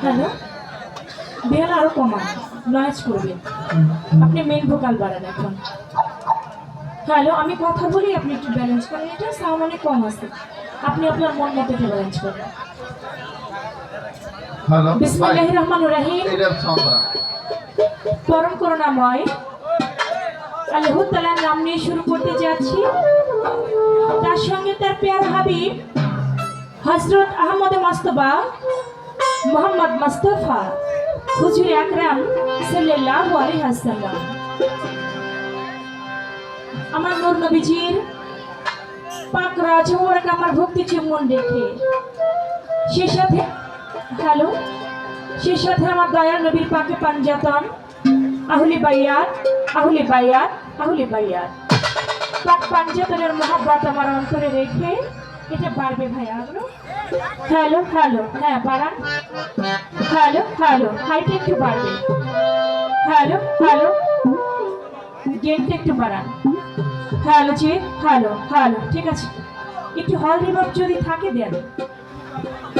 Hello, bell আরো কমান, noise করবেন। আপনি মেন ভোকাল বাড়ান এখন। হ্যালো, আমি কথা বলি, আপনি একটু ব্যালেন্স করেন। এটা সাউন্ড অনেক কম আছে, আপনি আপনার মন মতো একটু ব্যালেন্স করেন। হ্যালো, বিসমিল্লাহির রহমানির রহিম। এটা সাউন্ড পরম করুণাময় আল্লাহ তাআলার নাম নিয়ে শুরু করতে যাচ্ছি। তার সঙ্গে তার পেয়ারা হাবিব হযরত আহমদ মুস্তাফা মোহাম্মদ মুস্তাফা হুজুর আকরাম সাল্লাল্লাহু আলাইহি ওয়াসাল্লাম। আমার নূর নবীজির পাক রাজ মোবারক আমার ভক্তি চুম্বন রেখে সে সাথে হ্যালো সে সাথে আমার দয়াল নবীর পাকে পাঞ্জাতন আহলি বাইয়াত আহলি বাইয়াত আহলি বাইয়াত পাক পাঞ্জাতনের মহব্বত আমার অন্তরে রেখে এটা বাড়বে ভাই আরো। হ্যালো হ্যালো, হ্যাঁ বাড়ান। হ্যালো হ্যালো, হাইট একটু বাড়বে। হ্যালো হ্যালো, গেটটা একটু বাড়ান। হ্যালো জি, হ্যালো হ্যালো, ঠিক আছে। একটু হল রিভার্ব যদি থাকে দেন।